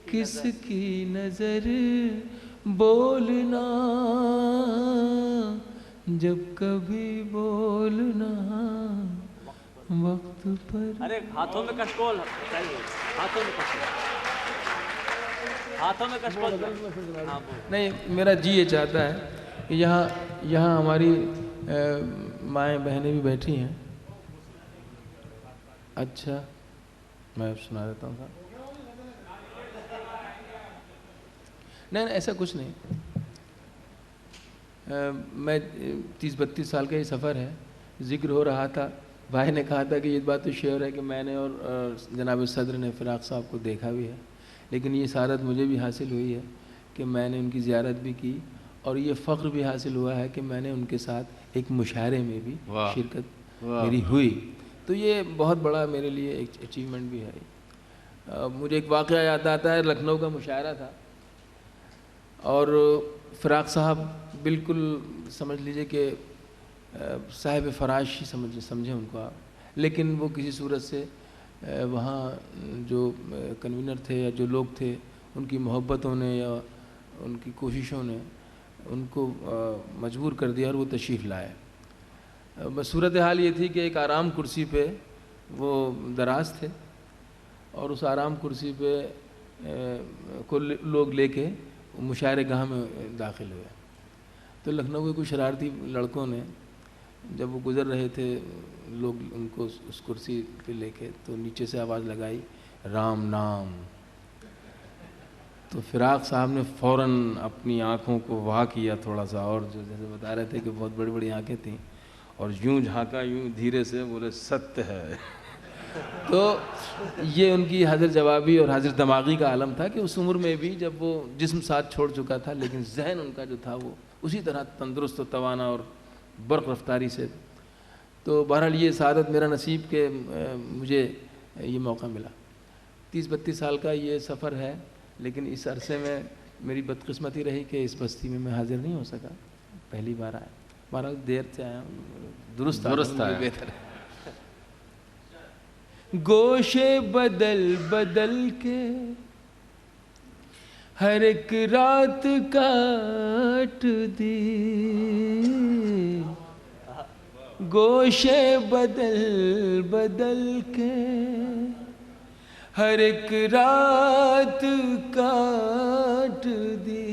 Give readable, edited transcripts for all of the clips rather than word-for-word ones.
کس کی نظر بولنا جب کبھی بولنا وقت پر. ارے ہاتھوں میں کشکول ہاتھوں میں کشکول نہیں، میرا جی یہ چاہتا ہے کہ یہاں ہماری مائیں بہنیں بھی بیٹھی ہیں. اچھا میں سنا دیتا ہوں صاحب. نہیں ایسا کچھ نہیں. میں 30-32 سال کا یہ سفر ہے. ذکر ہو رہا تھا، بھائی نے کہا تھا کہ یہ بات تو شیور ہے کہ میں نے اور جناب صدر نے فراق صاحب کو دیکھا بھی ہے، لیکن یہ سعادت مجھے بھی حاصل ہوئی ہے کہ میں نے ان کی زیارت بھی کی، اور یہ فخر بھی حاصل ہوا ہے کہ میں نے ان کے ساتھ ایک مشاعرے میں بھی شرکت میری ہوئی. تو یہ بہت بڑا میرے لیے ایک اچیومنٹ بھی ہے. مجھے ایک واقعہ یاد آتا ہے، لکھنؤ کا مشاعرہ تھا اور فراق صاحب بالکل سمجھ لیجئے کہ صاحب فراش ہی سمجھیں ان کو آپ، لیکن وہ کسی صورت سے وہاں جو کنوینر تھے یا جو لوگ تھے ان کی محبتوں نے یا ان کی کوششوں نے ان کو مجبور کر دیا اور وہ تشریف لائے. بس صورتحال یہ تھی کہ ایک آرام کرسی پہ وہ دراز تھے اور اس آرام کرسی پہ کو لوگ لے کے مشاعرہ گاہ میں داخل ہوئے. تو لکھنؤ کے کچھ شرارتی لڑکوں نے جب وہ گزر رہے تھے لوگ ان کو اس کرسی پہ لے کے، تو نیچے سے آواز لگائی رام نام. تو فراق صاحب نے فوراً اپنی آنکھوں کو واہ کیا تھوڑا سا، اور جو جیسے بتا رہے تھے کہ بہت بڑی بڑی آنکھیں تھیں، اور یوں جھانکا، یوں دھیرے سے بولے ستیہ ہے. تو یہ ان کی حاضر جوابی اور حاضر دماغی کا عالم تھا کہ اس عمر میں بھی جب وہ جسم ساتھ چھوڑ چکا تھا لیکن ذہن ان کا جو تھا وہ اسی طرح تندرست و توانا اور برق رفتاری سے. تو بہرحال یہ سعادت میرا نصیب کہ مجھے یہ موقع ملا. 30-32 سال کا یہ سفر ہے، لیکن اس عرصے میں میری بدقسمتی رہی کہ اس بستی میں حاضر نہیں ہو سکا. پہلی بار آیا، بہرحال دیر سے آیا ہوں، درست آیا بہتر ہے. گوشے بدل بدل کے ہر ایک رات کاٹ دی، گوشے بدل بدل کے ہر ایک رات کاٹ دی،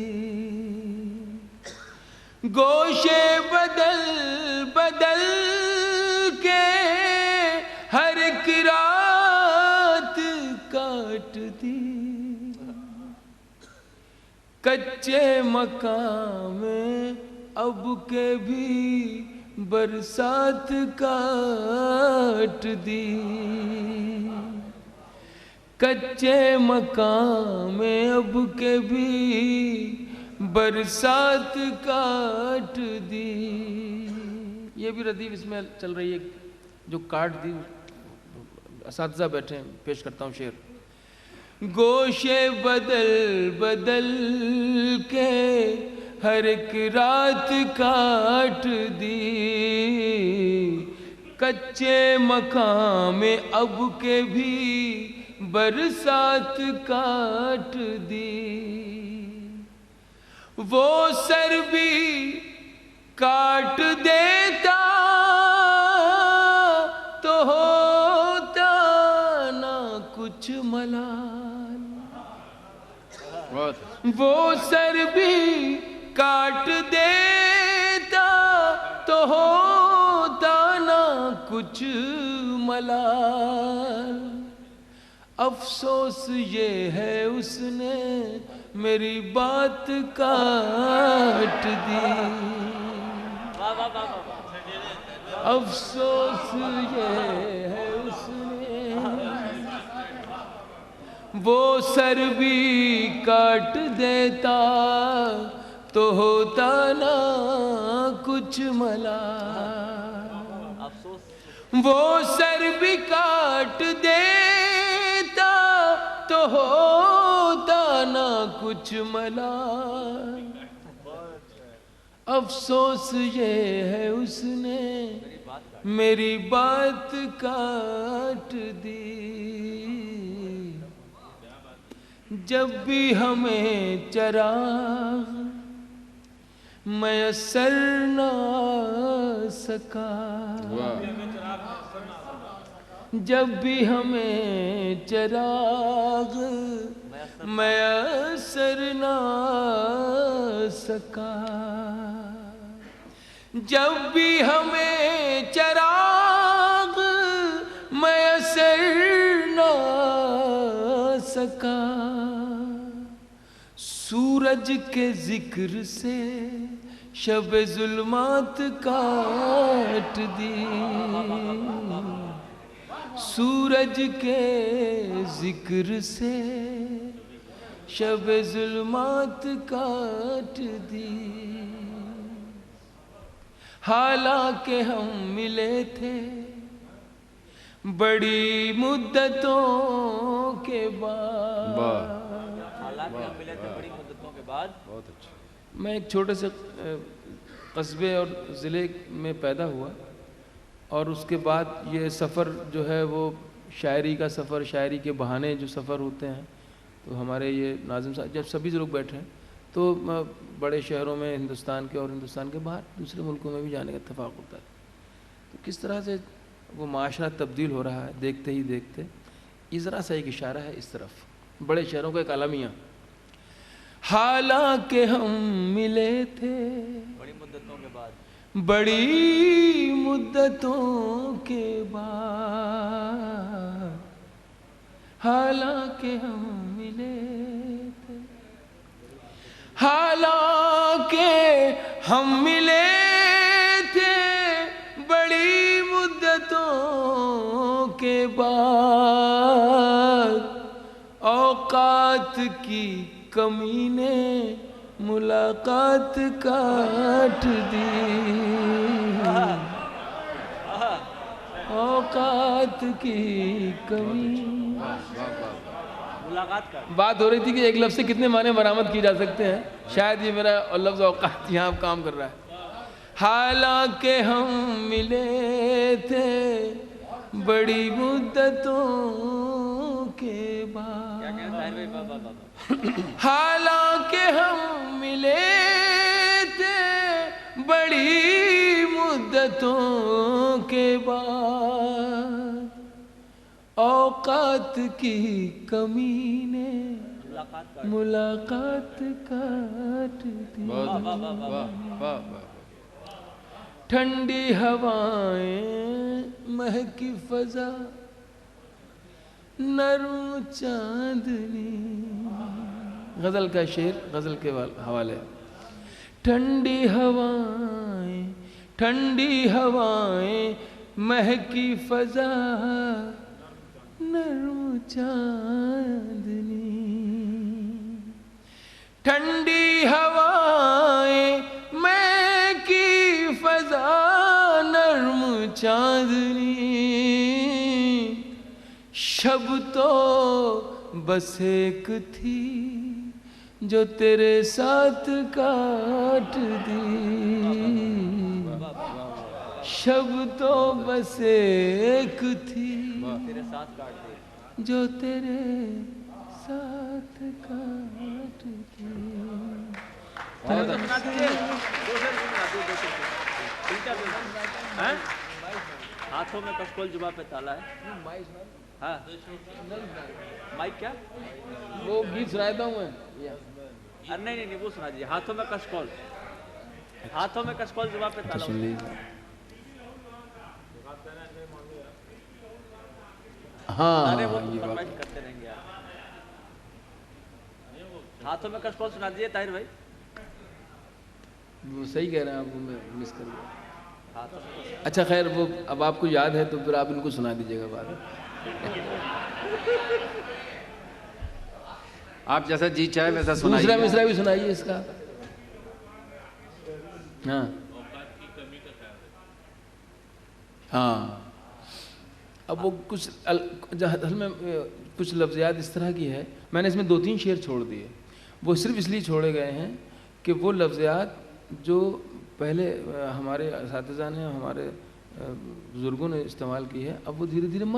گوشے بدل بدل کے ہر ایک رات کاٹ دی، کچے مکان میں اب کے بھی برسات کاٹ دی، کچے مکان میں اب کے بھی برسات کاٹ دی. یہ بھی ردیف اس میں چل رہی ہے جو کاٹ دی. اساتذہ بیٹھے ہیں، پیش کرتا ہوں شعر. گوشے بدل بدل کے ہر ایک رات کاٹ دی، کچے مکان میں اب کے بھی برسات کاٹ دی، وہ سر بھی کاٹ دیتا تو ہوتا نہ کچھ ملال، وہ سر بھی کاٹ دیتا تو ہوتا نہ کچھ ملال، افسوس یہ ہے اس نے میری بات کاٹ دی، افسوس یہ ہے اس نے وہ سر بھی کاٹ دیتا تو ہوتا نہ کچھ ملال، وہ سر بھی کاٹ دیتا تو ہوتا نہ کچھ ملال، افسوس یہ ہے اس نے میری بات کاٹ دی، جب بھی ہمیں چراغ میسر نہ سکا، جب بھی ہمیں چراغ میسر نہ سکا، جب بھی ہمیں چراغ میسر نہ سکا، سورج کے ذکر سے شب ظلمات کاٹ دی، سورج کے ذکر سے شب ظلمات کاٹ دی، حالانکہ ہم ملے تھے بڑی مدتوں کے بعد، حالانکہ ہم ملے تھے بڑی مدتوں کے بعد. بہت اچھا. میں ایک چھوٹے سے قصبے اور ضلع میں پیدا ہوا، اور اس کے بعد یہ سفر جو ہے وہ شاعری کا سفر، شاعری کے بہانے جو سفر ہوتے ہیں، تو ہمارے یہ ناظم صاحب جب سبھی لوگ بیٹھے ہیں تو بڑے شہروں میں ہندوستان کے اور ہندوستان کے باہر دوسرے ملکوں میں بھی جانے کا اتفاق ہوتا ہے، تو کس طرح سے وہ معاشرہ تبدیل ہو رہا ہے دیکھتے ہی دیکھتے. یہ ذرا سا ایک اشارہ ہے اس طرف، بڑے شہروں کا ایک عالمیہ. حالانکہ ہم ملے تھے بڑی مدتوں کے بعد، بڑی مدتوں کے بعد، حالانکہ ہم ملے تھے، حالانکہ ہم ملے تھے بڑی مدتوں کے بعد، اوقات کی کمی نے ملاقات کاٹ دی، اوقات کی کمی. ملاقات کا بات ہو رہی تھی کہ ایک لفظ سے کتنے معنی برآمد کی جا سکتے ہیں، شاید یہ میرا لفظ اوقات یہاں کام کر رہا ہے. حالانکہ ہم ملے تھے بڑی مدتوں کے بعد، کیا کہہ طاہر بھائی؟ بابا بابا حالانکہ ہم ملے تھے بڑی مدتوں کے بعد، اوقات کی کمی نے ملاقات کا ملاقات کاٹ دی، بہت اچھا. واہ واہ واہ. ٹھنڈی ہوائیں مہکی فضا نرم چاندنی. غزل کا شعر غزل کے حوالے. ٹھنڈی ہوائیں مہکی فضا نرم چاندنی، ٹھنڈی ہوائیں مہکی فضا نرم چاندنی، شب تو بس ایک تھی جو تیرے ساتھ کاٹ دی، شب تو بس ایک تھی تیرے ساتھ کاٹ دے. جو تیرے ساتھ کاٹ دی. سنا دیجیے دو شعر سنا دو تین چار ہیں. ہاتھوں میں کشکول زباں پہ تالا ہے. ہاں مائک کیا؟ وہ گیت سناتا ہوں میں. نہیں وہ سنا دیجیے. ہاتھوں میں کشکول، ہاتھوں میں کشکول زباں پہ تالا. ہاں ارے وہ فرمائش کرتے رہیں گے آپ. ہاتھوں میں کشکول سنا دیجیے طاہر بھائی. وہ صحیح کہہ رہے ہیں آپ، وہ میں مس کر گیا. ہاتھوں میں کشکول. اچھا خیر، وہ اب آپ کو یاد ہے تو پھر آپ ان کو سنا دیجیے گا بعد میں. آپ جیسا جی چاہے ویسا سنائیے. دوسرا مصرع بھی سنائیے اس کا. ہاں اب وہ کچھ اصل میں کچھ لفظیات اس طرح کی ہے، میں نے اس میں 2-3 شعر چھوڑ دیے. وہ صرف اس لیے چھوڑے گئے ہیں کہ وہ لفظیات جو پہلے ہمارے اساتذہ نے، ہمارے بزرگوں نے استعمال کی ہے، اب وہ دھیرے دھیرے